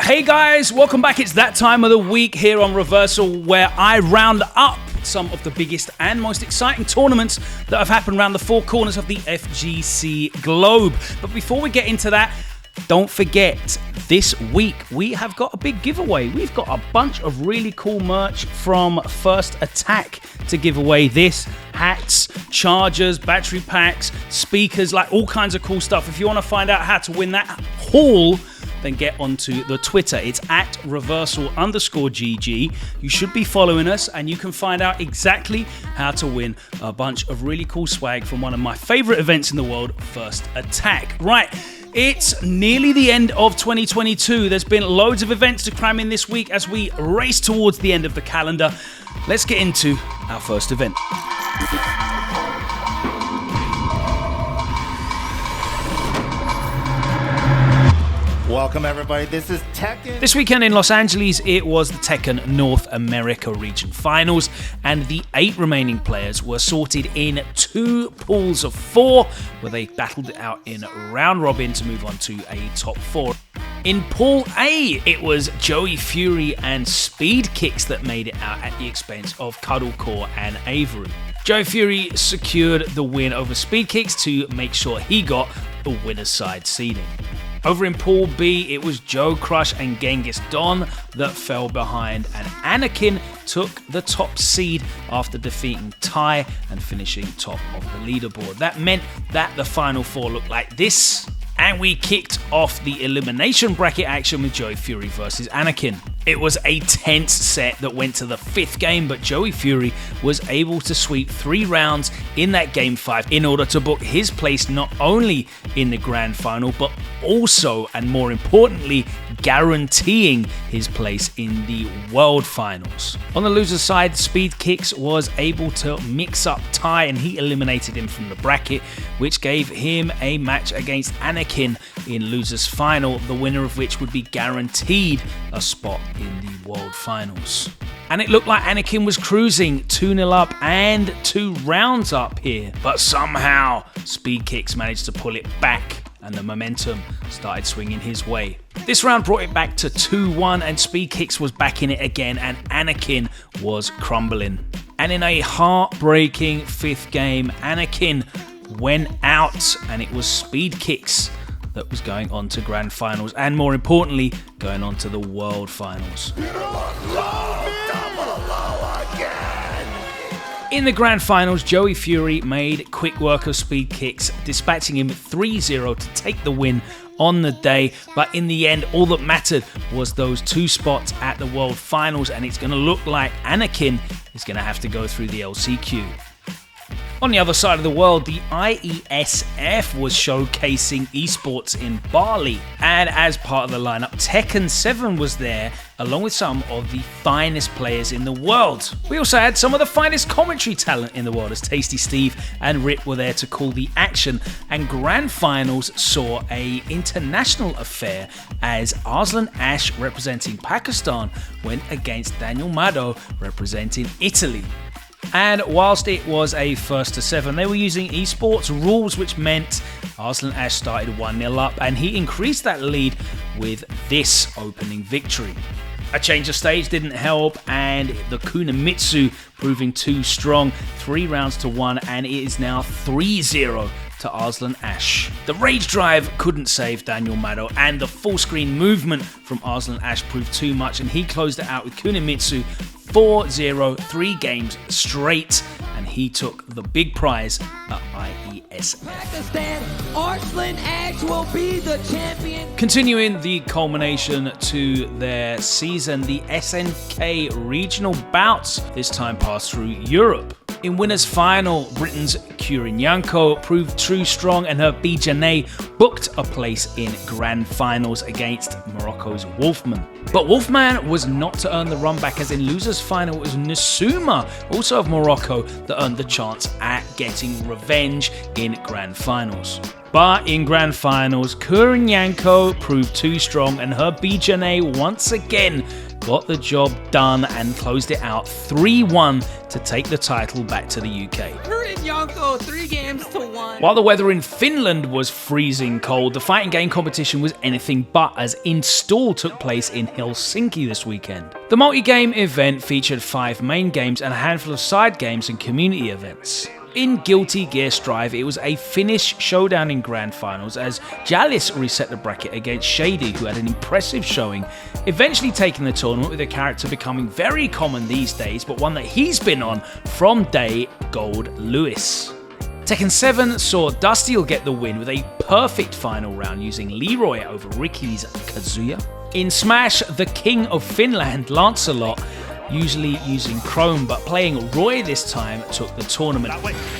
Hey guys, welcome back. It's that time of the week here on Reversal where I round up some of the biggest and most exciting tournaments that have happened around the four corners of the FGC globe. But before we get into that, don't forget, this week we have got a big giveaway. We've got a bunch of really cool merch from First Attack to give away. This, hats, chargers, battery packs, speakers, like all kinds of cool stuff. If you want to find out how to win that haul, then get onto the Twitter. It's at reversal_GG. You should be following us and you can find out exactly how to win a bunch of really cool swag from one of my favorite events in the world, First Attack. Right, it's nearly the end of 2022. There's been loads of events to cram in this week as we race towards the end of the calendar. Let's get into our first event. Welcome everybody, this is Tekken. This weekend in Los Angeles, it was the Tekken North America Region Finals, and the 8 remaining players were sorted in 2 pools of 4, where they battled it out in round robin to move on to a top 4. In Pool A, it was Joey Fury and Speed Kicks that made it out at the expense of Cuddlecore and Avery. Joey Fury secured the win over Speed Kicks to make sure he got the winner's side seeding. Over in Pool B, it was Joe Crush and Genghis Don that fell behind, and Anakin took the top seed after defeating Ty and finishing top of the leaderboard. That meant that the final 4 looked like this, and we kicked off the elimination bracket action with Joey Fury versus Anakin. It was a tense set that went to the 5th game, but Joey Fury was able to sweep 3 rounds in that game 5 in order to book his place not only in the grand final, but also, and more importantly, guaranteeing his place in the world finals. On the loser's side, Speed Kicks was able to mix up Ty and he eliminated him from the bracket, which gave him a match against Anakin in loser's final, the winner of which would be guaranteed a spot in the world finals. And it looked like Anakin was cruising 2-0 up and 2 rounds up here, but somehow Speed Kicks managed to pull it back and the momentum started swinging his way. This round brought it back to 2-1 and Speed Kicks was back in it again and Anakin was crumbling. And in a heartbreaking 5th game, Anakin went out and it was Speed Kicks that was going on to grand finals and more importantly, going on to the world finals. In the grand finals, Joey Fury made quick work of Speed Kicks, dispatching him 3-0 to take the win on the day, but in the end, all that mattered was those 2 spots at the world finals, and it's going to look like Anakin is going to have to go through the LCQ. On the other side of the world, the ieSF was showcasing esports in Bali, and as part of the lineup, Tekken 7 was there, along with some of the finest players in the world. We also had some of the finest commentary talent in the world, as Tasty Steve and Rip were there to call the action, and grand finals saw a international affair as Arslan Ash representing Pakistan went against Daniel Mado representing Italy. And whilst it was a 1-7, they were using esports rules, which meant Arslan Ash started 1-0 up and he increased that lead with this opening victory. A change of stage didn't help and the Kunimitsu proving too strong, 3 rounds to 1, and it is now 3-0 to Arslan Ash. The Rage Drive couldn't save Daniel Mado and the full screen movement from Arslan Ash proved too much and he closed it out with Kunimitsu 4-0, 3 games straight, and he took the big prize at ieSF. Arslan Ash will be the champion. Continuing the culmination to their season, the SNK regional bouts this time passed through Europe. In winners final, Britain's Kurinyanko proved true strong and her Bijane booked a place in grand finals against Morocco's Wolfman. But Wolfman was not to earn the run back, as in losers final it was Nasuma, also of Morocco, that earned the chance at getting revenge in grand finals. But in grand finals, Kurinyanko proved too strong and her Bijane once again got the job done and closed it out 3-1 to take the title back to the UK. Hurry, Yonko, 3 games to 1. While the weather in Finland was freezing cold, the fighting game competition was anything but, as Install took place in Helsinki this weekend. The multi-game event featured 5 main games and a handful of side games and community events. In Guilty Gear Strive, it was a Finnish showdown in Grand Finals as Jalis reset the bracket against Shady, who had an impressive showing, eventually taking the tournament with a character becoming very common these days, but one that he's been on from day Gold Lewis. Tekken 7 saw Dusty'll get the win with a perfect final round using Leroy over Ricky's Kazuya. In Smash, the King of Finland, Lancelot, usually using Chrome, but playing Roy this time, took the tournament.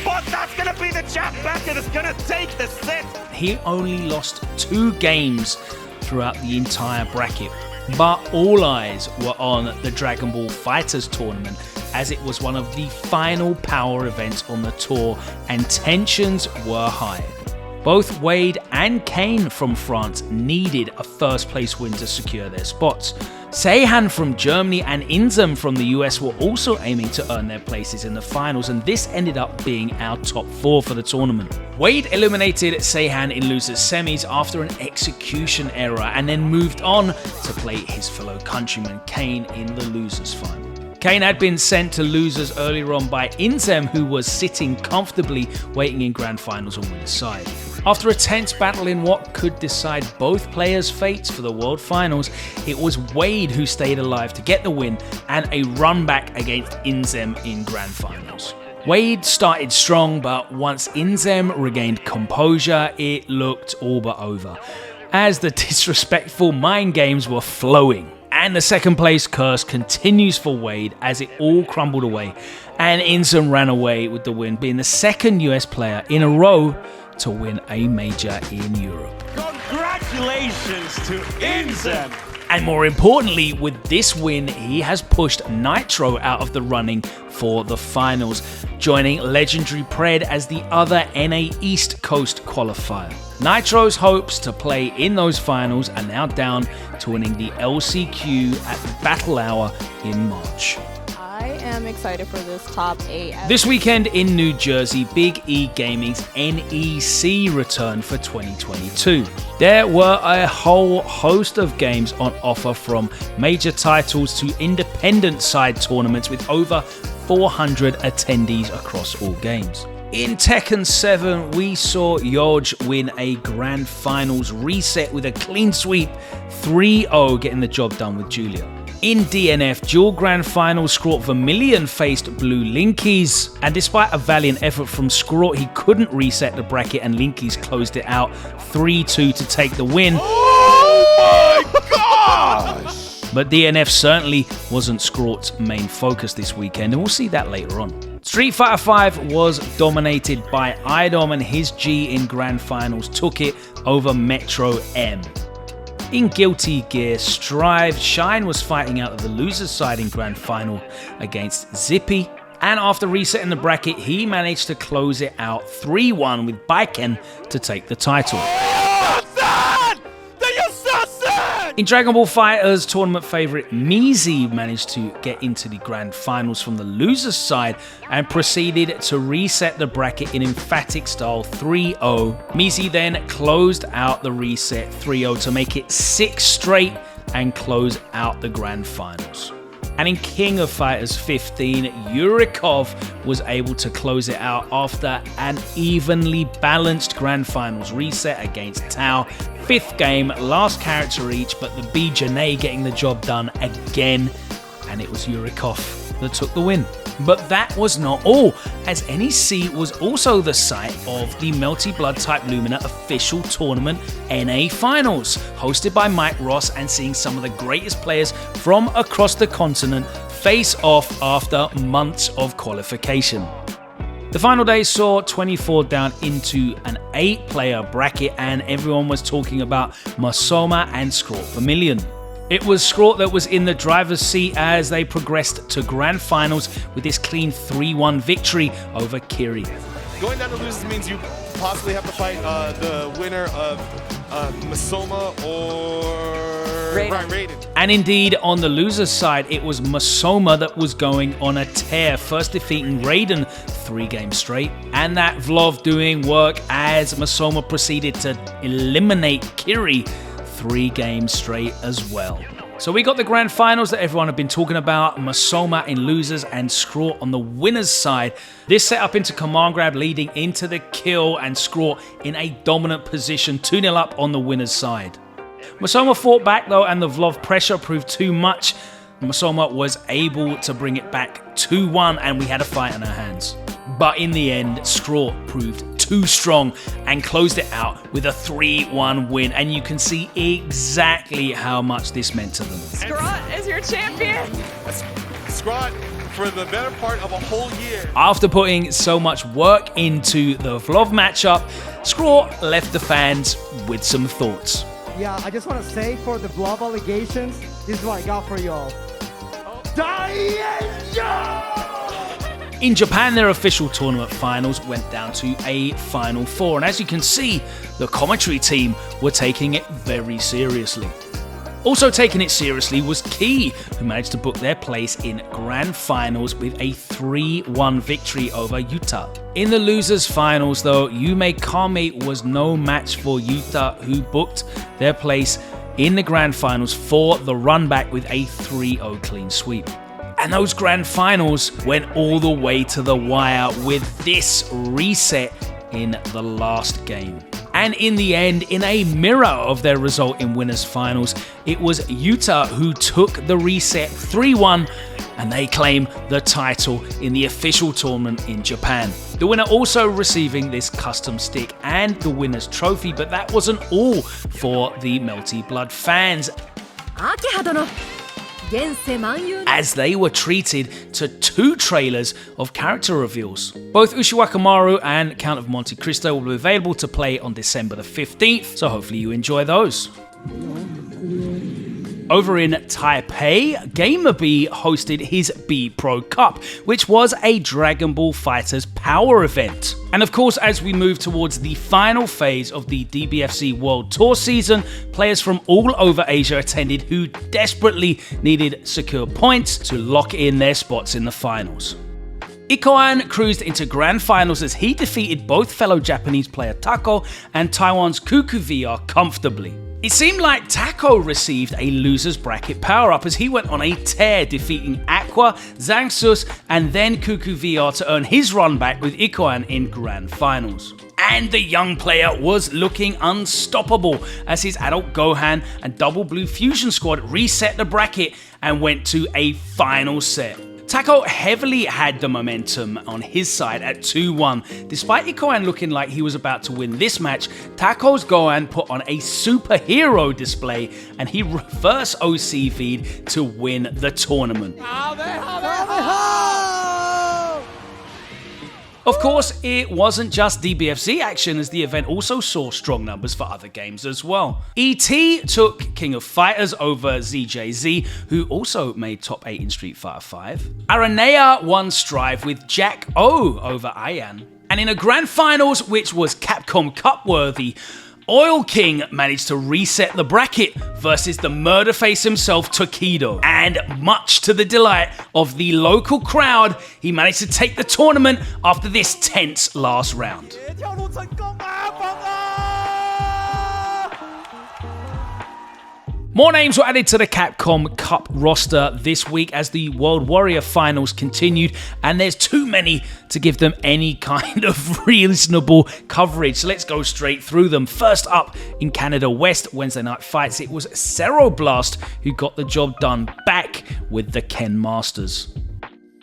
But that's gonna be the champ back and it's gonna take the set. He only lost 2 games throughout the entire bracket, but all eyes were on the Dragon Ball FighterZ tournament, as it was one of the final power events on the tour and tensions were high. Both Wade and Kane from France needed a first place win to secure their spots. Seihan from Germany and Inzam from the US were also aiming to earn their places in the finals, and this ended up being our top 4 for the tournament. Wade eliminated Seihan in losers semis after an execution error and then moved on to play his fellow countryman Kane in the losers final. Kane had been sent to losers earlier on by Inzem, who was sitting comfortably waiting in grand finals on winner's side. After a tense battle in what could decide both players' fates for the World Finals, it was Wade who stayed alive to get the win and a run back against Inzem in Grand Finals. Wade started strong, but once Inzem regained composure, it looked all but over, as the disrespectful mind games were flowing. And the second place curse continues for Wade as it all crumbled away, and Inzem ran away with the win, being the second US player in a row to win a major in Europe. Congratulations to Inzem! And more importantly, with this win, he has pushed Nitro out of the running for the finals, joining legendary Pred as the other NA East Coast qualifier. Nitro's hopes to play in those finals are now down to winning the LCQ at the Battle Hour in March. I am excited for this top 8. This weekend in New Jersey, Big E Gaming's NEC returned for 2022. There were a whole host of games on offer, from major titles to independent side tournaments, with over 400 attendees across all games. In Tekken 7, we saw Yoj win a Grand Finals reset with a clean sweep, 3-0, getting the job done with Julia. In DNF, dual Grand Finals, Scrort Vermilion faced Blue Linkies, and despite a valiant effort from Scrort, he couldn't reset the bracket and Linkies closed it out 3-2 to take the win. Oh my gosh! But DNF certainly wasn't Scrort's main focus this weekend, and we'll see that later on. Street Fighter V was dominated by Idom, and his G in Grand Finals took it over Metro M. In Guilty Gear Strive, Shine was fighting out of the loser's side in Grand Final against Zippy, and after resetting the bracket, he managed to close it out 3-1 with Baiken to take the title. In Dragon Ball FighterZ, tournament favourite Mizi managed to get into the Grand Finals from the loser's side and proceeded to reset the bracket in emphatic style 3-0. Mizi then closed out the reset 3-0 to make it 6 straight and close out the Grand Finals. And in King of Fighters 15, Yurikov was able to close it out after an evenly balanced Grand Finals reset against Tao. 5th game, last character each, but the B Janae getting the job done again, and it was Yurikov that took the win. But that was not all, as NEC was also the site of the Melty Blood Type Lumina official tournament NA Finals, hosted by Mike Ross, and seeing some of the greatest players from across the continent face off after months of qualification. The final day saw 24 down into an 8-player bracket, and everyone was talking about Masoma and Scrort Vermilion. It was Scrort that was in the driver's seat as they progressed to Grand Finals with this clean 3-1 victory over Kiri. Going down to losers means you possibly have to fight the winner of Masoma or Raiden. And indeed, on the losers side, it was Masoma that was going on a tear, first defeating Raiden 3 games straight, and that Vlov doing work as Masoma proceeded to eliminate Kiri 3 games straight as well. So we got the grand finals that everyone had been talking about, Masoma in losers and Scraw on the winners side. This set up into command grab leading into the kill, and Scraw in a dominant position, 2-0 up on the winners side. Masoma fought back though, and the Vlov pressure proved too much. Masoma was able to bring it back 2-1, and we had a fight on our hands. But in the end, Scraw proved too strong and closed it out with a 3-1 win, and you can see exactly how much this meant to them. Scrot is your champion. Scrot for the better part of a whole year. After putting so much work into the Vlov matchup, Scraw left the fans with some thoughts. Yeah, I just want to say for the Vlov allegations, this is what I got for y'all. In Japan, their official tournament finals went down to a Final Four, and as you can see, the commentary team were taking it very seriously. Also taking it seriously was Key, who managed to book their place in Grand Finals with a 3-1 victory over Yuta. In the losers finals though, Yume Kami was no match for Yuta, who booked their place in the Grand Finals for the run back with a 3-0 clean sweep. And those grand finals went all the way to the wire with this reset in the last game. And in the end, in a mirror of their result in winners finals, it was Yuta who took the reset 3-1, and they claim the title in the official tournament in Japan. The winner also receiving this custom stick and the winner's trophy, but that wasn't all for the Melty Blood fans, as they were treated to 2 trailers of character reveals. Both Ushiwaka and Count of Monte Cristo will be available to play on December the 15th, so hopefully you enjoy those. Over in Taipei, GamerBee hosted his BeePro Cup, which was a Dragon Ball FighterZ Power event. And of course, as we move towards the final phase of the DBFC World Tour season, players from all over Asia attended who desperately needed secure points to lock in their spots in the finals. Ikoan cruised into grand finals as he defeated both fellow Japanese player Tako and Taiwan's Kuku VR comfortably. It seemed like Tako received a loser's bracket power-up as he went on a tear, defeating Aqua, Zangsus, and then Kuku VR to earn his run back with Ikoan in grand finals. And the young player was looking unstoppable as his adult Gohan and Double Blue Fusion Squad reset the bracket and went to a final set. Tako heavily had the momentum on his side at 2-1. Despite Ikoan looking like he was about to win this match, Tako's Gohan put on a superhero display and he reverse OCV'd to win the tournament. Of course, it wasn't just DBFZ action as the event also saw strong numbers for other games as well. ET took King of Fighters over ZJZ, who also made top 8 in Street Fighter V. Aranea won Strive with Jack O over Ayan. And in a grand finals, which was Capcom Cup worthy, Oil King managed to reset the bracket versus the murder face himself, Tokido. And much to the delight of the local crowd, he managed to take the tournament after this tense last round. More names were added to the Capcom Cup roster this week as the World Warrior Finals continued, and there's too many to give them any kind of reasonable coverage, so let's go straight through them. First up, in Canada West Wednesday Night Fights, it was Ceroblast who got the job done back with the Ken Masters.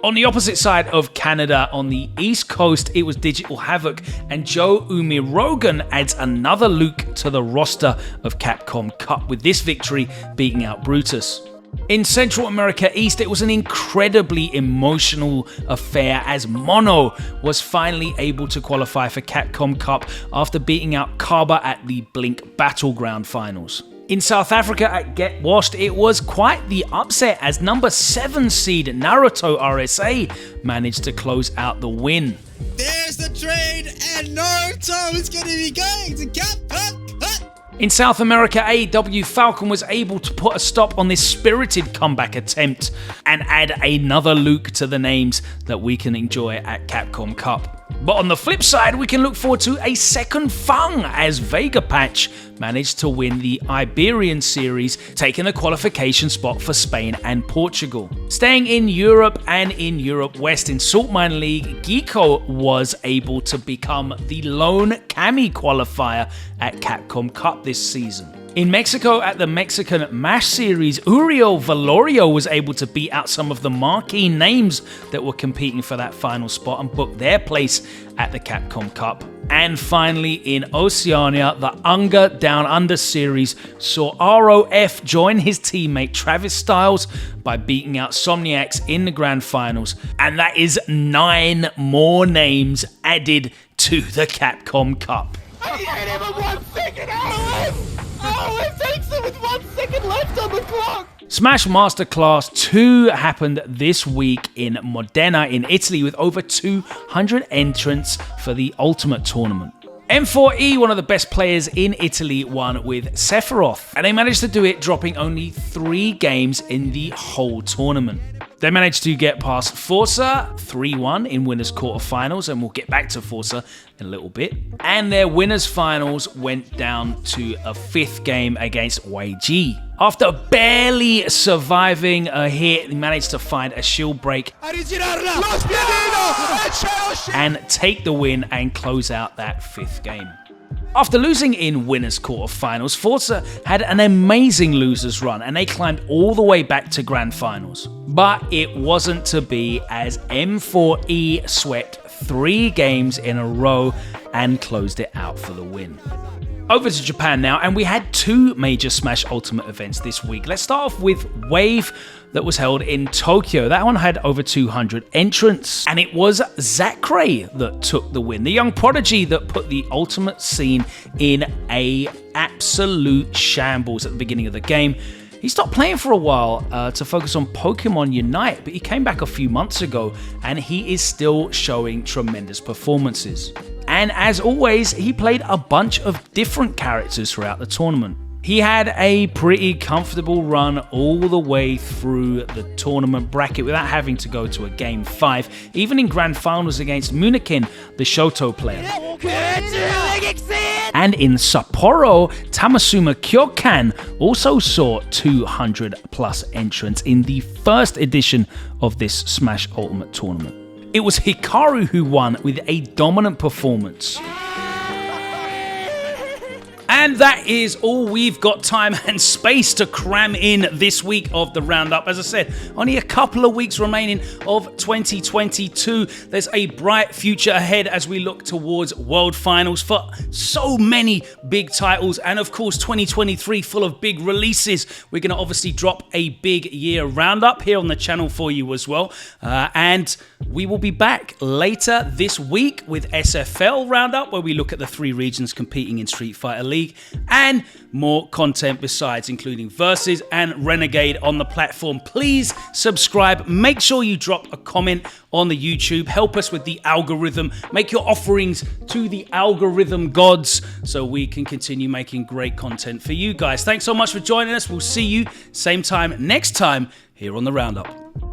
On the opposite side of Canada, on the East Coast, it was Digital Havoc, and Joe Umirogan adds another Luke to the roster of Capcom Cup with this victory beating out Brutus. In Central America East, it was an incredibly emotional affair as Mono was finally able to qualify for Capcom Cup after beating out Kaba at the Blink Battleground Finals. In South Africa at Get Washed, it was quite the upset as number 7 seed Naruto RSA managed to close out the win. There's the trade, and Naruto is going to be going to Capcom Cup. In South America, AEW Falcon was able to put a stop on this spirited comeback attempt and add another Luke to the names that we can enjoy at Capcom Cup. But on the flip side, we can look forward to a second Fung as Vega Patch managed to win the Iberian Series, taking the qualification spot for Spain and Portugal. Staying in Europe and in Europe West in Salt Mine League, Geeko was able to become the lone Kami qualifier at Capcom Cup this season. In Mexico, at the Mexican MASH Series, Uriel Valorio was able to beat out some of the marquee names that were competing for that final spot and book their place at the Capcom Cup. And finally, in Oceania, the Unga Down Under Series saw ROF join his teammate Travis Styles by beating out Somniacs in the grand finals. And that is 9 more names added to the Capcom Cup. I hit him with 1 second. It takes him with 1 second left on the clock. Smash Masterclass 2 happened this week in Modena in Italy with over 200 entrants for the Ultimate Tournament. M4E, one of the best players in Italy, won with Sephiroth, and they managed to do it dropping only 3 games in the whole tournament. They managed to get past Forza 3-1 in winners quarterfinals, and we'll get back to Forza in a little bit. And their winners finals went down to a 5th game against YG. After barely surviving a hit, they managed to find a shield break and take the win and close out that 5th game. After losing in winners quarterfinals, Forza had an amazing losers run and they climbed all the way back to grand finals. But it wasn't to be, as M4E swept 3 games in a row and closed it out for the win. Over to Japan now, and we had 2 major Smash Ultimate events this week. Let's start off with Wave that was held in Tokyo. That one had over 200 entrants, and it was Zachary that took the win, the young prodigy that put the Ultimate scene in a absolute shambles at the beginning of the game. He stopped playing for a while to focus on Pokemon Unite, but he came back a few months ago and he is still showing tremendous performances. And as always, he played a bunch of different characters throughout the tournament. He had a pretty comfortable run all the way through the tournament bracket without having to go to a game 5, even in grand finals against Munikin, the Shoto player. And in Sapporo, Tamasuma Kyokkan also saw 200 plus entrants in the first edition of this Smash Ultimate tournament. It was Hikaru who won with a dominant performance. And that is all we've got time and space to cram in this week of the Roundup. As I said, only a couple of weeks remaining of 2022. There's a bright future ahead as we look towards World Finals for so many big titles. And of course, 2023 full of big releases. We're going to obviously drop a big year Roundup here on the channel for you as well. And we will be back later this week with SFL Roundup, where we look at the 3 regions competing in Street Fighter League, and more content besides, including Versus and Renegade on the platform. Please subscribe. Make sure you drop a comment on the YouTube. Help us with the algorithm. Make your offerings to the algorithm gods so we can continue making great content for you guys. Thanks so much for joining us. We'll see you same time next time here on the Roundup.